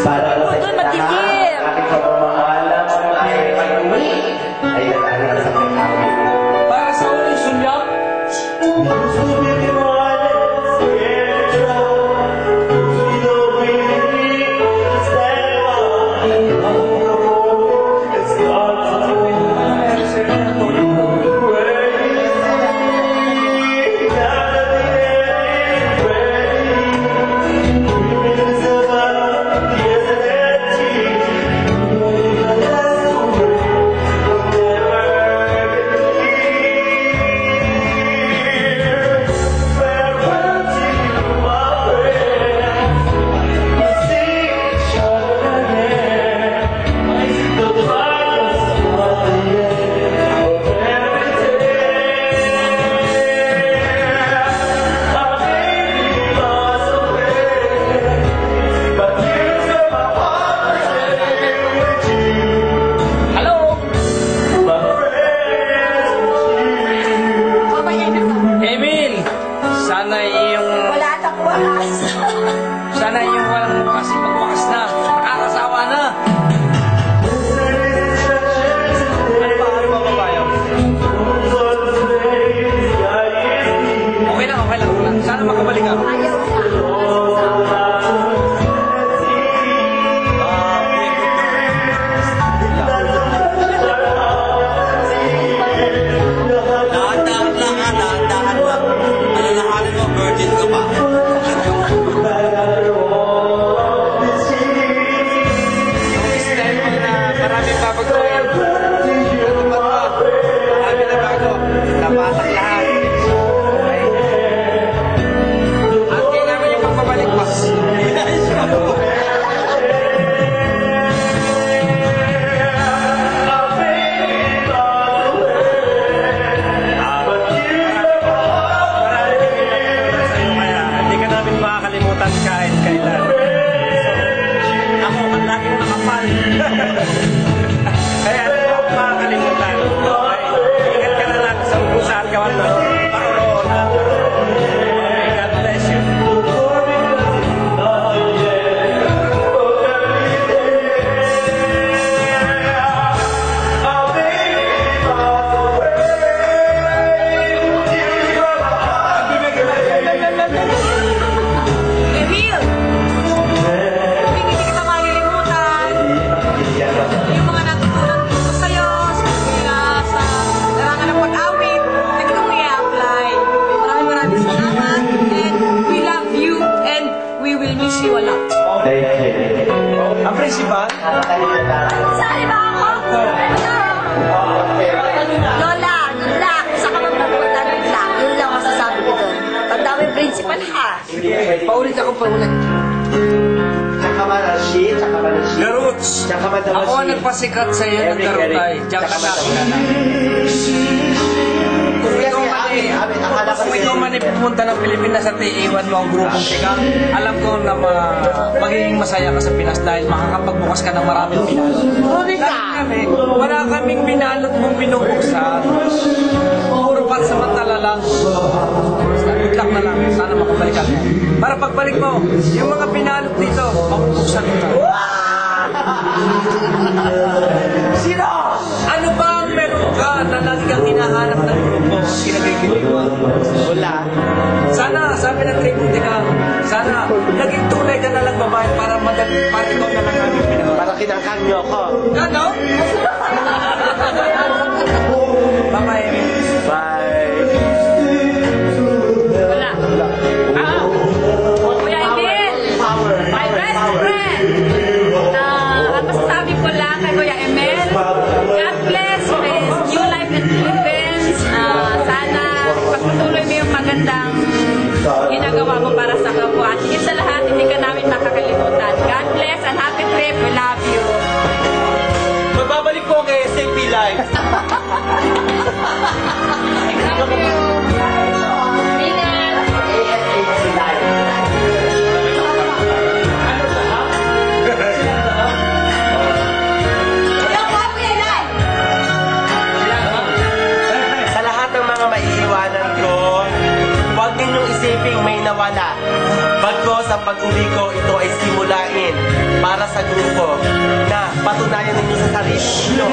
Para po doon magkikip. Ating pagmamahalang ay pag-uwi ay natagal sa pagkakami. Para sa uling sunyap, sana yung walang bukas, magbukas na. Nakakasawa na. Ano ba babayo? Okay lang. Sana makabalik ka. Ayaw na. Dahan lang. Alalahanin mo, virgin ka pa. Maraming babagawin. Marami na bago. Napatak lahat. At kailangan yung magpabalik pa. Hindi ka namin makakalimutan kahit kailan. Ako, ang laging makapal. Kaya ano mo makakalimutan? Okay? Ingat ka na lang sa kung saan ka man paroon. God bless you. Emil! Hindi kita makalimutan. Yung mga natutunan ko sa'yo, sa larangan ng pag-awit, nagtong i-apply. Maraming salamat, and we love you, and we will miss you a lot. Thank you. Ang principal? Sali ba ako? Lola, kung saan ka magpupunta, yun lang masasabi ko doon. Pagdami principal ha. Paulit. Garuts. Ako ang nagpasikat sa iyo ng garutay. Diyan ka na. Kung ikaw man pumunta ng Pilipinas at iiwan mo ang grupong sikat, alam ko na magiging masaya ka sa Pinas dahil makakapagbukas ka ng maraming binalot. Wala kaming binalot mong binubuksan. Puro pansamantala lang. Good luck na lang. Sana makabalik ka. Para pagbalik mo, yung mga binalot dito, mabubuksan mo na. Sino? Ano ba ang meron ka na lagi kang hinahanap ng grupo? Kinagigilin mo? Wala. Sana, sabi ng tributika, sana naging tunay ka na lang babae para ikaw na lang aming pinagawa. Para kinangkang niyo ako. Ano? Bye-bye, Emil. Bye. Wala. Kuya Emil, my best friend. Ang masasabi ko lang kay Kuya Emil, God bless his new life in Philippines. Sana pagpatuloy mo yung magandang ginagawa mo para sa kapwa. At higit sa lahat, hindi ka namin makakalimutan. God bless and happy trip. We love you. Magbabalik po kay SAP Live. Sa lahat ng mga maiiwanan ko, huwag ninyong isiping may nawala. Bagkos ang pag-uwi ko, ito ay simulain para sa grupo na patunayan ninyo sa sarili ninyo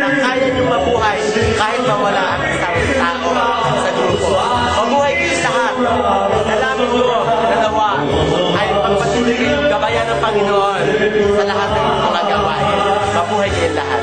na kaya nyo mabuhay kahit mawala ang isang tao sa grupo. Mabuhay kayo lahat. Salamat ko na nawa ay pagpatuloy kayong gabayan ng Panginoon sa lahat ng mga gawain. Mabuhay kayo lahat.